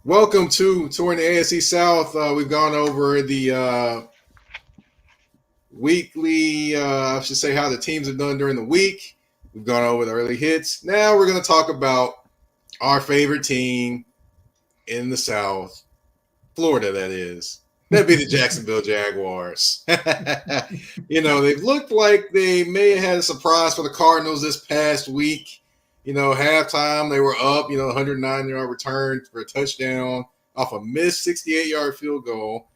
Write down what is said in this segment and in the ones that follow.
Welcome to Touring the AFC South. We've gone over the weekly, I should say, how the teams have done during the week. We've gone over the early hits. Now we're going to talk about our favorite team in the South, Florida, that is. That'd be the Jacksonville Jaguars. They've looked like they may have had a surprise for the Cardinals this past week. Halftime, they were up, 109-yard return for a touchdown off a missed 68-yard field goal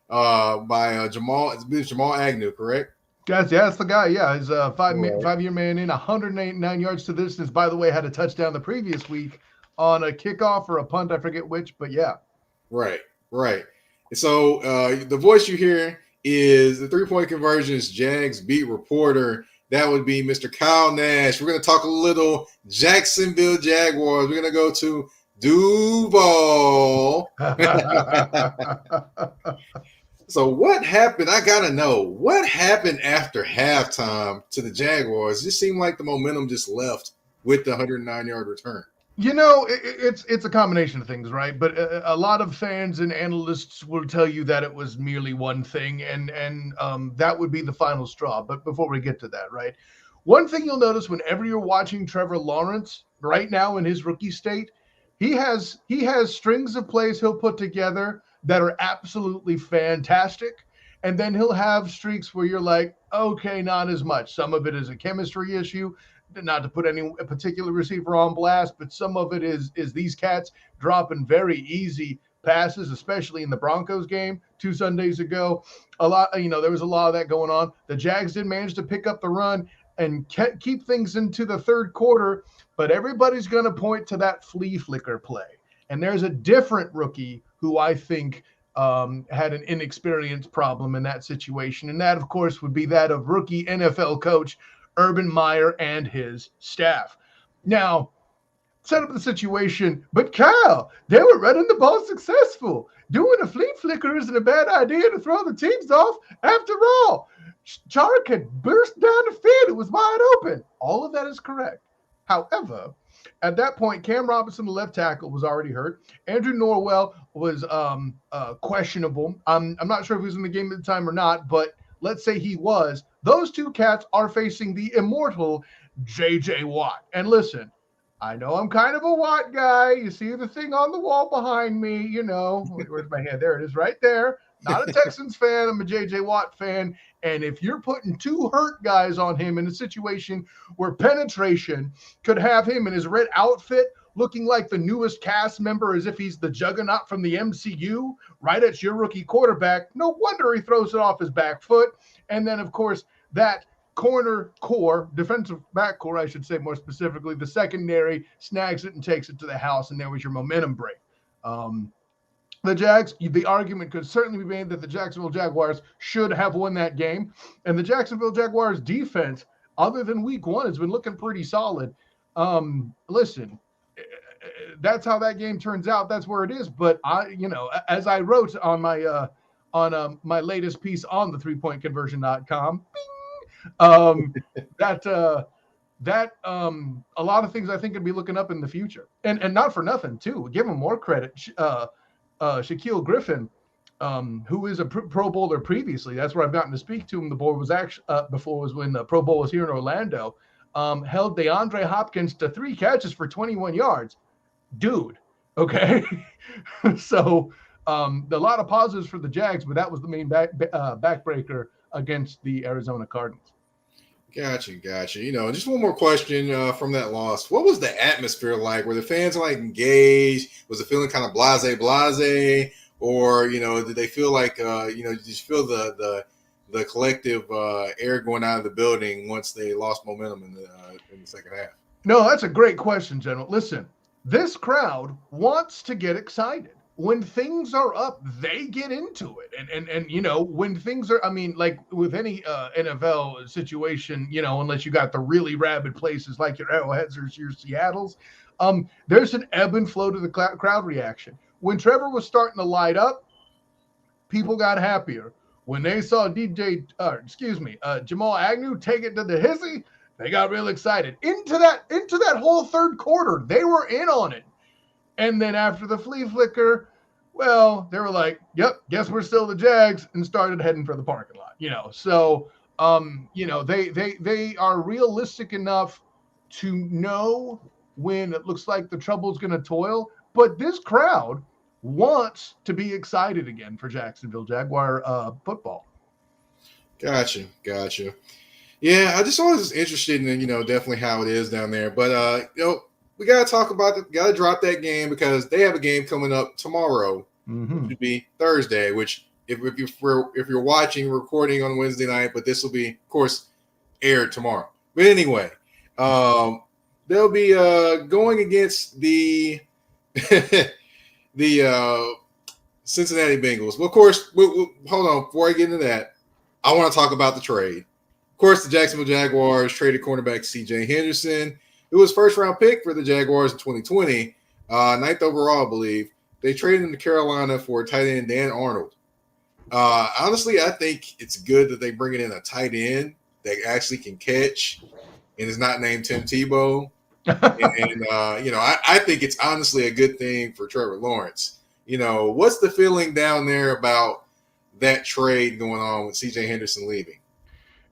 by Jamal Agnew, correct? Guys, yeah, that's the guy. Yeah, he's a Right. 5 year man in 189 yards to the distance. By the way, had a touchdown the previous week on a kickoff or a punt. I forget which, but yeah. Right, right. So the voice you hear is the 3-point conversions Jags beat reporter. That would be Mr. Kyle Nash. We're going to talk a little Jacksonville Jaguars. We're going to go to Duval. So what happened? I got to know. What happened after halftime to the Jaguars? It just seemed like the momentum just left with the 109-yard return. It's a combination of things, right? But a lot of fans and analysts will tell you that it was merely one thing, and that would be the final straw. But before we get to that, right? One thing you'll notice whenever you're watching Trevor Lawrence right now in his rookie state, he has strings of plays he'll put together that are absolutely fantastic, and then he'll have streaks where you're like, okay, not as much. Some of it is a chemistry issue, not to put any particular receiver on blast, but some of it is these cats dropping very easy passes, especially in the Broncos game 2 Sundays ago. There was a lot of that going on. The Jags did manage to pick up the run and keep things into the third quarter, but everybody's going to point to that flea flicker play. And there's a different rookie who I think had an inexperience problem in that situation. And that, of course, would be that of rookie NFL coach Urban Meyer and his staff. Now, set up the situation, but Kyle, they were running the ball successful. Doing a flea flicker isn't a bad idea to throw the teams off. After all, Chark had burst down the field. It was wide open. All of that is correct. However, at that point, Cam Robinson, the left tackle, was already hurt. Andrew Norwell was questionable. I'm not sure if he was in the game at the time or not, but let's say he was. Those two cats are facing the immortal J.J. Watt. And listen, I know I'm kind of a Watt guy. You see the thing on the wall behind me, Where's my hand? There it is right there. Not a Texans fan. I'm a J.J. Watt fan. And if you're putting two hurt guys on him in a situation where penetration could have him in his red outfit looking like the newest cast member as if he's the juggernaut from the MCU right at your rookie quarterback, no wonder he throws it off his back foot. And then, of course, that defensive back core, I should say more specifically, the secondary snags it and takes it to the house, and there was your momentum break. The Jags, the argument could certainly be made that the Jacksonville Jaguars should have won that game. And the Jacksonville Jaguars defense, other than week one, has been looking pretty solid. Listen, that's how that game turns out. That's where it is. But as I wrote on my latest piece on the 3pointconversion.com, that a lot of things I think could be looking up in the future. And not for nothing, too. Give him more credit. Shaquille Griffin, who is a Pro Bowler previously. That's where I've gotten to speak to him. The board was actually before was when the Pro Bowl was here in Orlando. Held DeAndre Hopkins to 3 catches for 21 yards. Dude, okay. So a lot of positives for the Jags, but that was the main backbreaker against the Arizona Cardinals. Gotcha. Just one more question from that loss. What was the atmosphere like? Were the fans like engaged? Was it feeling kind of blase, or did they feel like did you feel the collective air going out of the building once they lost momentum in the second half? No, that's a great question, General. Listen, this crowd wants to get excited. When things are up, they get into it. And when things are, I mean, like with any NFL situation, unless you got the really rabid places like your Arrowheads or your Seattles, there's an ebb and flow to the crowd reaction. When Trevor was starting to light up, people got happier. When they saw Jamal Agnew take it to the hizzy, they got real excited. Into that whole third quarter, they were in on it. And then after the flea flicker, well, they were like, "Yep, guess we're still the Jags," and started heading for the parking lot. So they are realistic enough to know when it looks like the trouble's going to toil. But this crowd wants to be excited again for Jacksonville Jaguar football. Gotcha. Yeah, I just always interested in definitely how it is down there. But we gotta talk about it. Gotta drop that game because they have a game coming up tomorrow, which would be Thursday. Which if you're watching, recording on Wednesday night, but this will be, of course, aired tomorrow. But anyway, they'll be going against the the Cincinnati Bengals. Well, of course, hold on. Before I get into that, I want to talk about the trade. Of course, the Jacksonville Jaguars traded cornerback C.J. Henderson, who was first-round pick for the Jaguars in 2020, ninth overall, I believe. They traded him to Carolina for tight end Dan Arnold. Honestly, I think it's good that they bring in a tight end that actually can catch and is not named Tim Tebow. I think it's honestly a good thing for Trevor Lawrence. What's the feeling down there about that trade going on with C.J. Henderson leaving?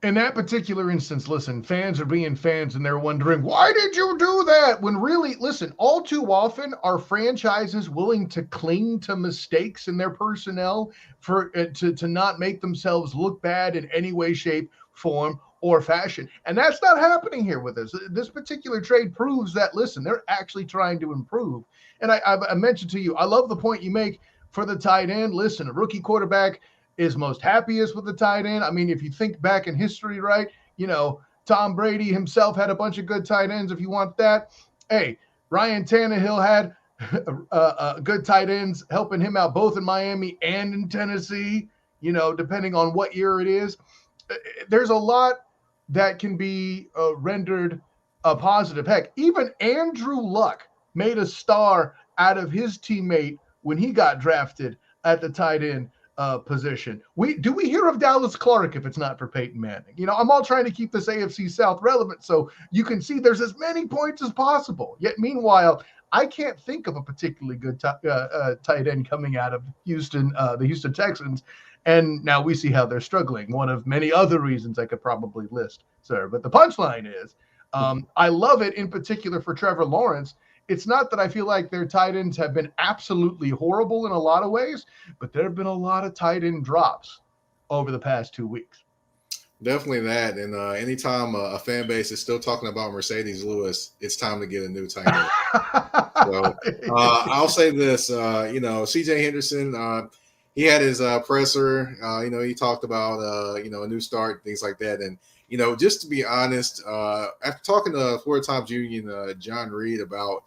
In that particular instance, listen, fans are being fans and they're wondering, why did you do that? When really, listen, all too often are franchises willing to cling to mistakes in their personnel to not make themselves look bad in any way, shape, form, or fashion. And that's not happening here with us. This particular trade proves that, listen, they're actually trying to improve. And I mentioned to you, I love the point you make for the tight end. Listen, a rookie quarterback is most happiest with the tight end. I mean, if you think back in history, right, Tom Brady himself had a bunch of good tight ends if you want that. Hey, Ryan Tannehill had good tight ends helping him out both in Miami and in Tennessee, depending on what year it is. There's a lot that can be rendered a positive. Heck, even Andrew Luck made a star out of his teammate when he got drafted at the tight end position. We hear of Dallas Clark if it's not for Peyton Manning? I'm all trying to keep this AFC South relevant so you can see there's as many points as possible. Yet meanwhile, I can't think of a particularly good tight end coming out of Houston, the Houston Texans. And now we see how they're struggling. One of many other reasons I could probably list, sir. But the punchline is, I love it in particular for Trevor Lawrence. It's not that I feel like their tight ends have been absolutely horrible in a lot of ways, but there have been a lot of tight end drops over the past 2 weeks. Definitely that. And anytime a fan base is still talking about Mercedes Lewis, it's time to get a new tight end. So I'll say this, C.J. Henderson, he had his presser, he talked about, a new start, things like that. And, just to be honest, after talking to Florida Times Union, John Reed about,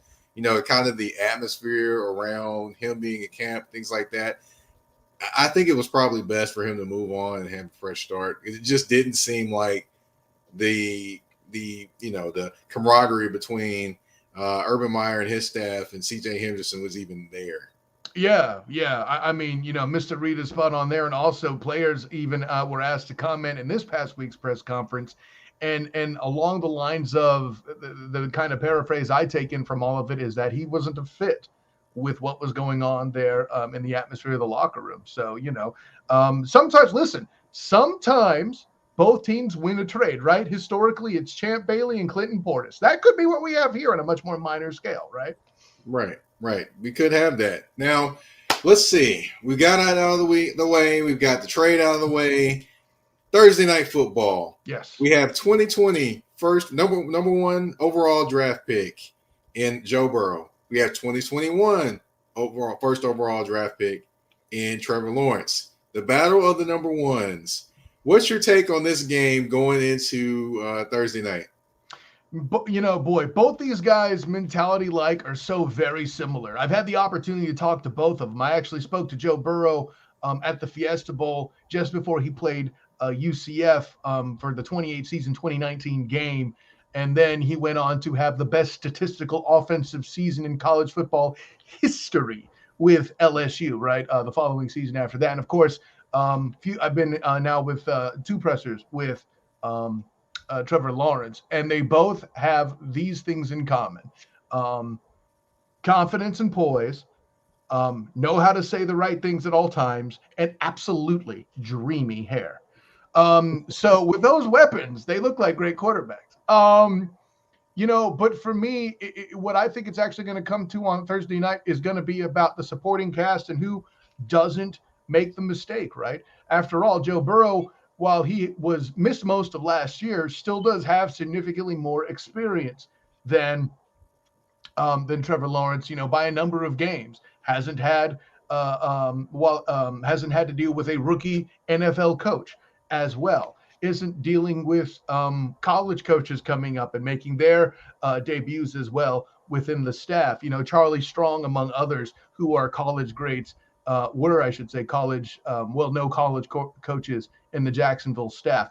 kind of the atmosphere around him being at camp, things like that, I think it was probably best for him to move on and have a fresh start. It just didn't seem like the camaraderie between Urban Meyer and his staff and C.J. Henderson was even there. Yeah. I mean, Mr. Reed is spot on there. And also players even were asked to comment in this past week's press conference. And along the lines of the kind of paraphrase I take in from all of it is that he wasn't a fit with what was going on there in the atmosphere of the locker room. So, sometimes both teams win a trade, right? Historically, it's Champ Bailey and Clinton Portis. That could be what we have here on a much more minor scale, right? Right. We could have that. Now, let's see. We got that out of the way. We've got the trade out of the way. Thursday night football. Yes. We have 2020 first number one overall draft pick in Joe Burrow. We have 2021 first overall draft pick in Trevor Lawrence. The battle of the number ones. What's your take on this game going into Thursday night? Both these guys mentality are so very similar. I've had the opportunity to talk to both of them. I actually spoke to Joe Burrow at the Fiesta Bowl just before he played UCF for the 2019 game. And then he went on to have the best statistical offensive season in college football history with LSU, right? The following season after that. And of course, I've been now with two pressers with Trevor Lawrence, and they both have these things in common. confidence and poise, know how to say the right things at all times, and absolutely dreamy hair. So with those weapons, they look like great quarterbacks. But for me, what I think it's actually going to come to on Thursday night is going to be about the supporting cast and who doesn't make the mistake, right? After all, Joe Burrow, while he was missed most of last year, still does have significantly more experience than Trevor Lawrence, by a number of games. Hasn't had hasn't had to deal with a rookie NFL coach as well. Isn't dealing with college coaches coming up and making their debuts as well within the staff. Charlie Strong, among others, who are college greats, I should say, college, no college coaches in the Jacksonville staff.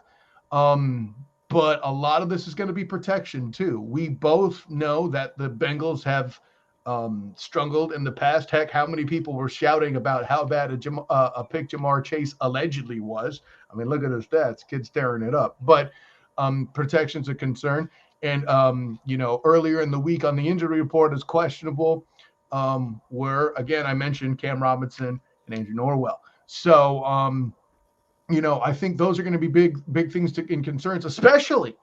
But a lot of this is going to be protection too. We both know that the Bengals have struggled in the past. Heck, how many people were shouting about how bad a pick Jamar Chase allegedly was? I mean, look at his stats. Kid's tearing it up. But protection's a concern. And, earlier in the week on the injury report is questionable were, again, I mentioned Cam Robinson and Andrew Norwell. So, I think those are going to be big things in concerns, especially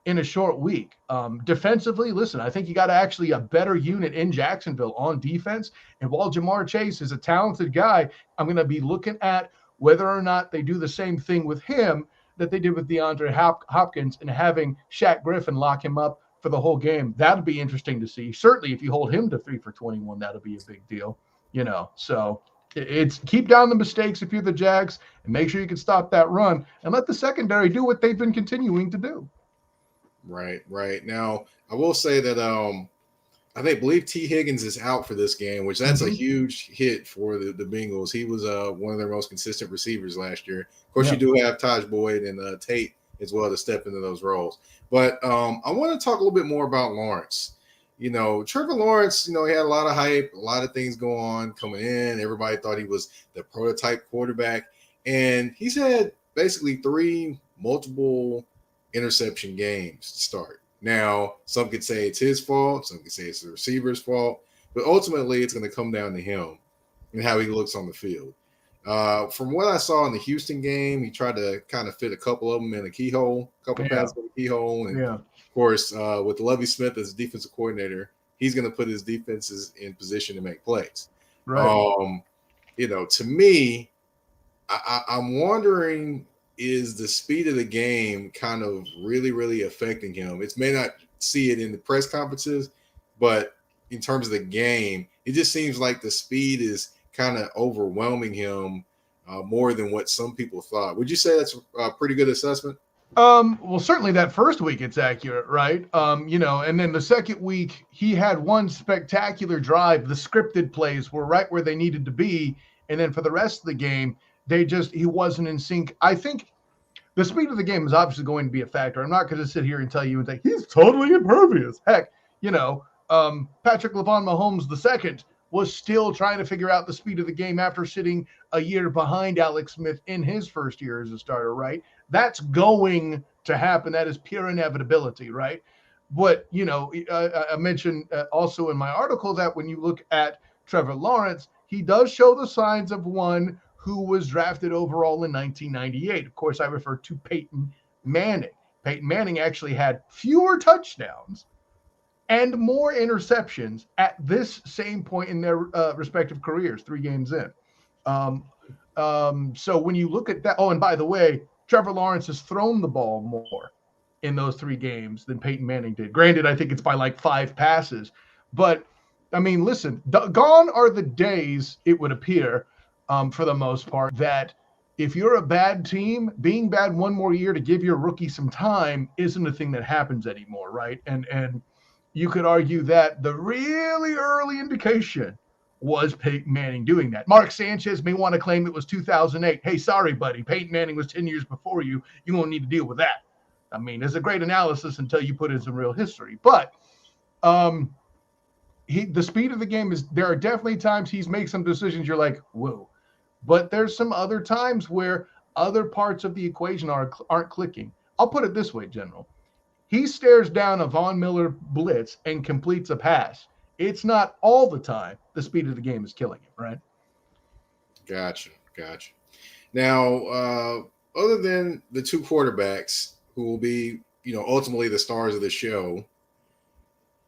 in a short week. Defensively, listen, I think you got actually a better unit in Jacksonville on defense. And while Jamar Chase is a talented guy, I'm going to be looking at whether or not they do the same thing with him that they did with DeAndre Hopkins and having Shaq Griffin lock him up for the whole game. That'll be interesting to see. Certainly, if you hold him to 3 for 21, that'll be a big deal, So it's keep down the mistakes if you're the Jags and make sure you can stop that run and let the secondary do what they've been continuing to do. Right. Now, I will say that I believe T. Higgins is out for this game, which that's a huge hit for the Bengals. He was one of their most consistent receivers last year. Of course, you do have Taj Boyd and Tate as well to step into those roles. But I want to talk a little bit more about Lawrence. Trevor Lawrence, he had a lot of hype, a lot of things going on coming in. Everybody thought he was the prototype quarterback. And he's had basically 3 multiple interception games to start. Now, some could say it's his fault. Some could say it's the receiver's fault. But ultimately, it's going to come down to him and how he looks on the field. From what I saw in the Houston game, he tried to kind of fit a couple of them in a keyhole, passes in a keyhole. And, of course, with Lovie Smith as defensive coordinator, he's going to put his defenses in position to make plays. Right. To me, I'm wondering, is the speed of the game kind of really, really affecting him? It may not see it in the press conferences, but in terms of the game, it just seems like the speed is kind of overwhelming him more than what some people thought. Would you say that's a pretty good assessment? Well, certainly that first week it's accurate, right? And then the second week he had one spectacular drive. The scripted plays were right where they needed to be. And then for the rest of the game, he wasn't in sync. I think the speed of the game is obviously going to be a factor. I'm not going to sit here and tell you and say he's totally impervious. Heck, Patrick LeVon Mahomes II was still trying to figure out the speed of the game after sitting a year behind Alex Smith in his first year as a starter, right? That's going to happen. That is pure inevitability, right? But, I mentioned also in my article that when you look at Trevor Lawrence, he does show the signs of one who was drafted overall in 1998. Of course, I refer to Peyton Manning. Peyton Manning actually had fewer touchdowns and more interceptions at this same point in their respective careers, 3 games in. So when you look at that, and by the way, Trevor Lawrence has thrown the ball more in those 3 games than Peyton Manning did. Granted, I think it's by like 5 passes. But, I mean, listen, gone are the days, it would appear, for the most part, that if you're a bad team, being bad one more year to give your rookie some time isn't a thing that happens anymore, right? And you could argue that the really early indication was Peyton Manning doing that. Mark Sanchez may want to claim it was 2008. Hey, sorry, buddy. Peyton Manning was 10 years before you. You won't need to deal with that. I mean, it's a great analysis until you put in some real history. But the speed of the game is, there are definitely times he's made some decisions you're like, whoa. But there's some other times where other parts of the equation aren't clicking. I'll put it this way, General. He stares down a Von Miller blitz and completes a pass. it's not all the time the speed of the game is killing him, right? Gotcha. Now, other than the two quarterbacks who will be, ultimately the stars of the show,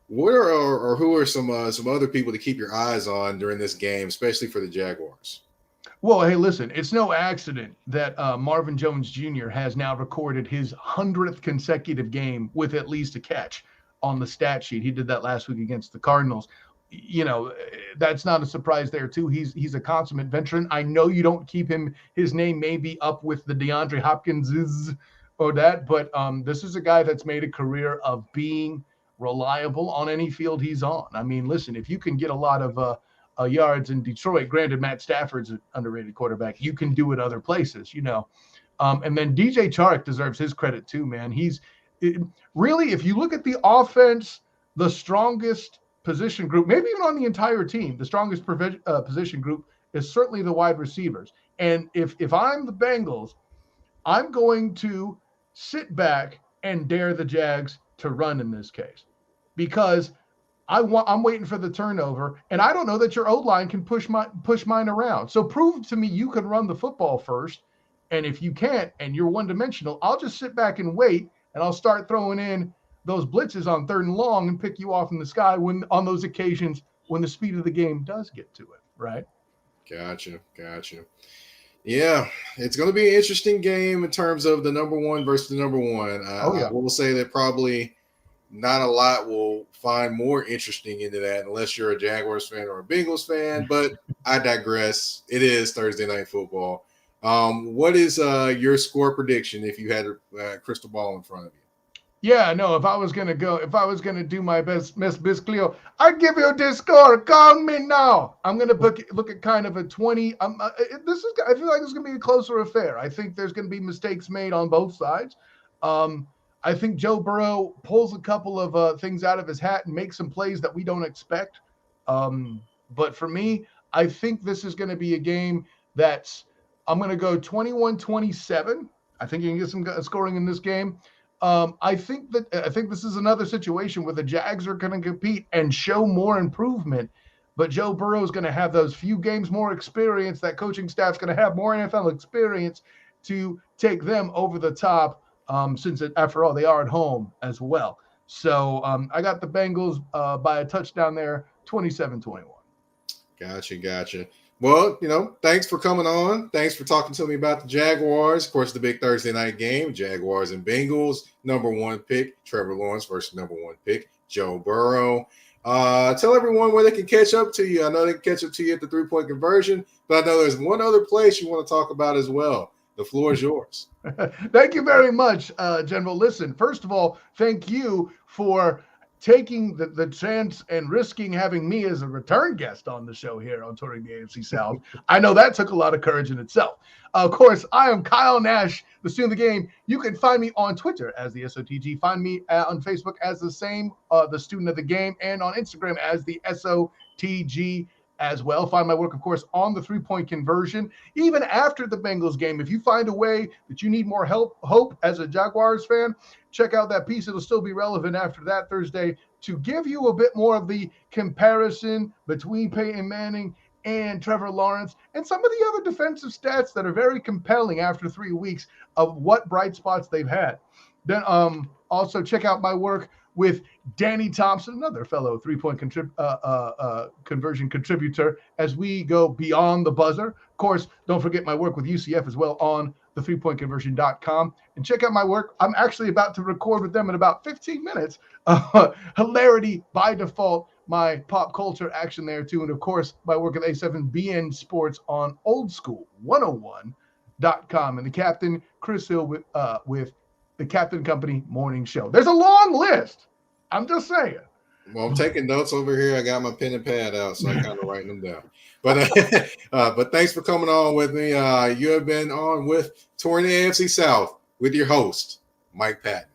what are or who are some other people to keep your eyes on during this game, especially for the Jaguars? Well, hey, listen, it's no accident that Marvin Jones Jr. has now recorded his 100th consecutive game with at least a catch on the stat sheet. He did that last week against the Cardinals. That's not a surprise there, too. He's a consummate veteran. I know you don't keep his name maybe up with the DeAndre Hopkins or that, but this is a guy that's made a career of being reliable on any field he's on. I mean, listen, if you can get a lot of yards in Detroit, granted, Matt Stafford's an underrated quarterback, you can do it other places, and then DJ Chark deserves his credit too, man. Really, if you look at the offense, the strongest position group, maybe even on the entire team, the strongest position group is certainly the wide receivers. And if I'm the Bengals, I'm going to sit back and dare the Jags to run in this case, because I'm waiting for the turnover, and I don't know that your O-line can push mine around. So prove to me you can run the football first, and if you can't and you're one-dimensional, I'll just sit back and wait, and I'll start throwing in those blitzes on 3rd and long and pick you off in the sky on those occasions when the speed of the game does get to it, right? Gotcha. Yeah, it's going to be an interesting game in terms of the number one versus the number one. I will say that probably not a lot will find more interesting into that unless you're a Jaguars fan or a Bengals fan, but I digress. It is Thursday Night Football. What is your score prediction if you had a crystal ball in front of you? Yeah, no, if I was going to do my best, Miss Cleo, I'd give you this score. Call me now. I'm going to look at kind of a 20. I feel like it's going to be a closer affair. I think there's going to be mistakes made on both sides. I think Joe Burrow pulls a couple of things out of his hat and makes some plays that we don't expect. But for me, I think this is going to be a game I'm going to go 21-27. I think you can get some scoring in this game. I think this is another situation where the Jags are going to compete and show more improvement, but Joe Burrow is going to have those few games more experience. That coaching staff's going to have more NFL experience to take them over the top, since after all, they are at home as well. So I got the Bengals by a touchdown there, 27-21. Gotcha. Well, thanks for coming on. Thanks for talking to me about the Jaguars. Of course, the big Thursday night game, Jaguars and Bengals. Number one pick, Trevor Lawrence versus number one pick, Joe Burrow. Tell everyone where they can catch up to you. I know they can catch up to you at the 3-point conversion, but I know there's one other place you want to talk about as well. The floor is yours. Thank you very much, General. Listen, first of all, thank you for taking the chance and risking having me as a return guest on the show here on Touring the AFC South. I know that took a lot of courage in itself. Of course, I am Kyle Nash, the student of the game. You can find me on Twitter as the SOTG. Find me on Facebook as the same, the student of the game, and on Instagram as the SOTG as well. Find my work, of course, on the 3-point conversion. Even after the Bengals game, if you find a way that you need more hope as a Jaguars fan, check out that piece. It'll still be relevant after that Thursday to give you a bit more of the comparison between Peyton Manning and Trevor Lawrence and some of the other defensive stats that are very compelling after 3 weeks of what bright spots they've had. Then also check out my work with Danny Thompson, another fellow 3-point conversion contributor, as we go beyond the buzzer. Of course, don't forget my work with UCF as well on the 3pointconversion.com. And check out my work. I'm actually about to record with them in about 15 minutes. Hilarity by default, my pop culture action there too. And of course, my work at A7BN Sports on oldschool101.com. And the captain, Chris Hill, with the Captain Company Morning Show. There's a long list. I'm just saying. Well, I'm taking notes over here. I got my pen and pad out, so I kind of writing them down. But thanks for coming on with me. You have been on with Touring the AFC South with your host, Mike Patton.